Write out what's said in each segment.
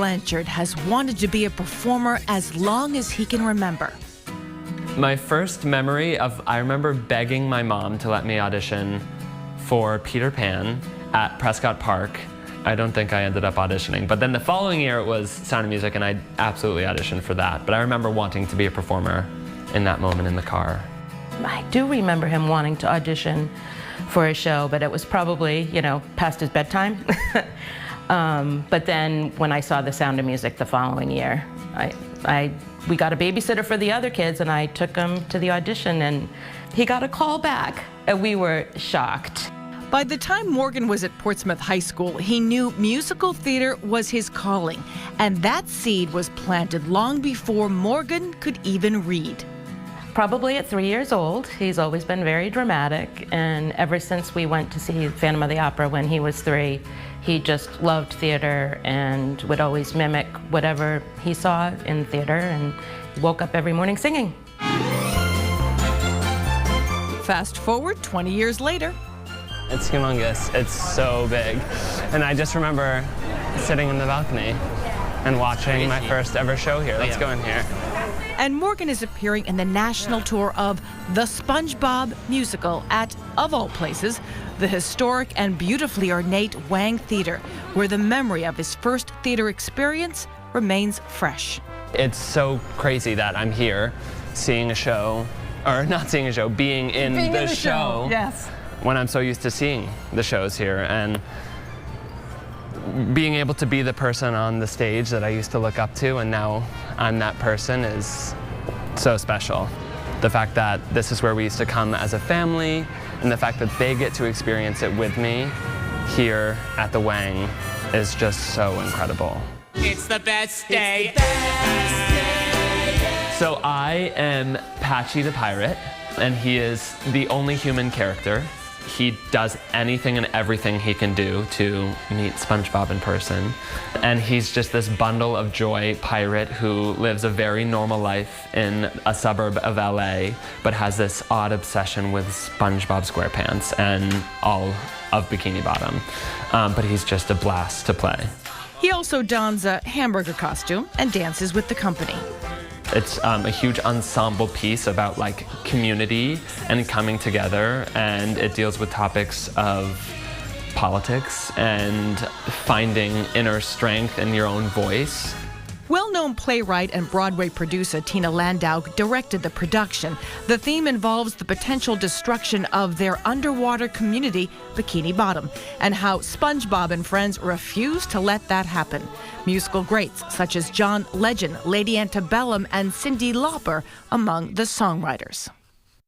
Blanchard has wanted to be a performer as long as he can remember. My first memory I remember begging my mom to let me audition for Peter Pan at Prescott Park. I don't think I ended up auditioning, but then the following year it was Sound of Music, and I absolutely auditioned for that. But I remember wanting to be a performer in that moment in the car. I do remember him wanting to audition for a show, but it was probably, you know, past his bedtime. But then when I saw The Sound of Music the following year, we got a babysitter for the other kids, and I took him to the audition, and he got a call back, and we were shocked. By the time Morgan was at Portsmouth High School, he knew musical theater was his calling, and that seed was planted long before Morgan could even read. Probably at 3 years old. He's always been very dramatic, and ever since we went to see Phantom of the Opera when he was 3, he just loved theater and would always mimic whatever he saw in theater, and woke up every morning singing. Fast forward 20 years later. It's humongous. It's so big. And I just remember sitting in the balcony and watching my first ever show here. Let's go in here. And Morgan is appearing in the national tour of The SpongeBob Musical at, of all places, the historic and beautifully ornate Wang Theater, where the memory of his first theater experience remains fresh. It's so crazy that I'm here seeing a show, or not seeing a show, being in the show. Yes. When I'm so used to seeing the shows here, and being able to be the person on the stage that I used to look up to, and now I'm that person, is so special. The fact that this is where we used to come as a family, and the fact that they get to experience it with me here at the Wang is just so incredible. It's the best day. So I am Patchy the Pirate, and he is the only human character. He does anything and everything he can do to meet SpongeBob in person. And he's just this bundle of joy pirate who lives a very normal life in a suburb of LA, but has this odd obsession with SpongeBob SquarePants and all of Bikini Bottom. But he's just a blast to play. He also dons a hamburger costume and dances with the company. It's a huge ensemble piece about like community and coming together, and it deals with topics of politics and finding inner strength in your own voice. Well-known playwright and Broadway producer Tina Landau directed the production. The theme involves the potential destruction of their underwater community, Bikini Bottom, and how SpongeBob and friends refuse to let that happen. Musical greats such as John Legend, Lady Antebellum, and Cyndi Lauper among the songwriters.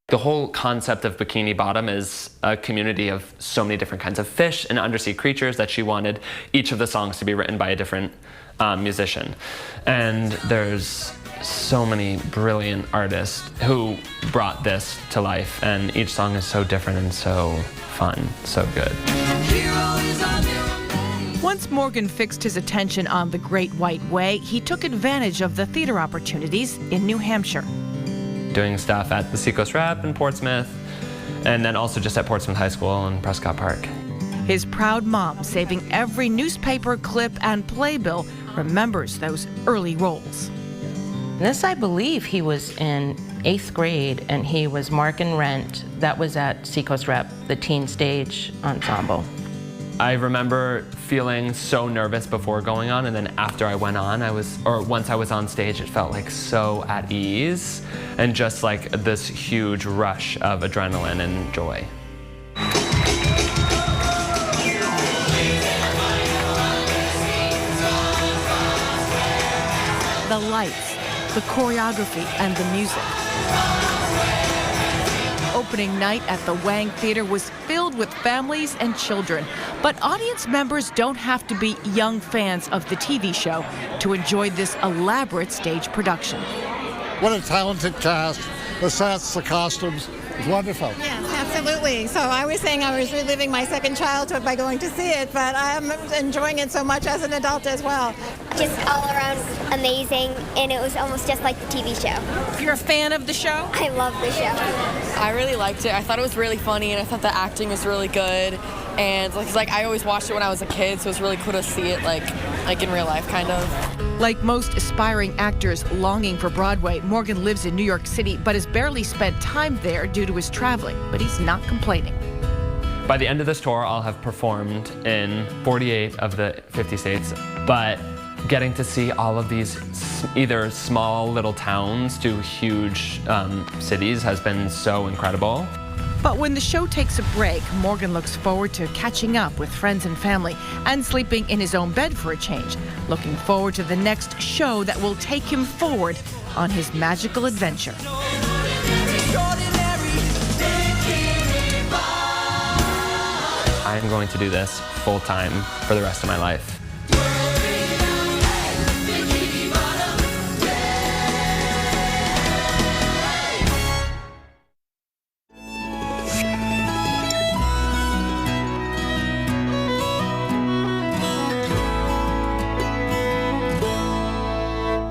The whole concept of Bikini Bottom is a community of so many different kinds of fish and undersea creatures that she wanted each of the songs to be written by a different musician. And there's so many brilliant artists who brought this to life, and each song is so different and so fun, so good. Once Morgan fixed his attention on the Great White Way, he took advantage of the theater opportunities in New Hampshire. Doing stuff at the Seacoast Rep in Portsmouth, and then also just at Portsmouth High School and Prescott Park. His proud mom, saving every newspaper clip and playbill, remembers those early roles. This, I believe, he was in 8th grade, and he was Mark and Rent. That was at Seacoast Rep, the teen stage ensemble. I remember feeling so nervous before going on, and then after I went on, once I was on stage, it felt like so at ease, and just like this huge rush of adrenaline and joy. The lights, the choreography, and the music. Opening night at the Wang Theater was filled with families and children. But audience members don't have to be young fans of the TV show to enjoy this elaborate stage production. What a talented cast. The sets, the costumes, it's wonderful. Yes, absolutely. So I was saying I was reliving my second childhood by going to see it, but I'm enjoying it so much as an adult as well. just all around amazing, and it was almost just like the TV show. You're a fan of the show? I love the show. I really liked it. I thought it was really funny, and I thought the acting was really good. And like I always watched it when I was a kid, so it was really cool to see it like in real life, kind of. Like most aspiring actors longing for Broadway, Morgan lives in New York City but has barely spent time there due to his traveling. But he's not complaining. By the end of this tour, I'll have performed in 48 of the 50 states, but getting to see all of these either small little towns to huge cities has been so incredible. But when the show takes a break, Morgan looks forward to catching up with friends and family and sleeping in his own bed for a change, looking forward to the next show that will take him forward on his magical adventure. I'm going to do this full time for the rest of my life.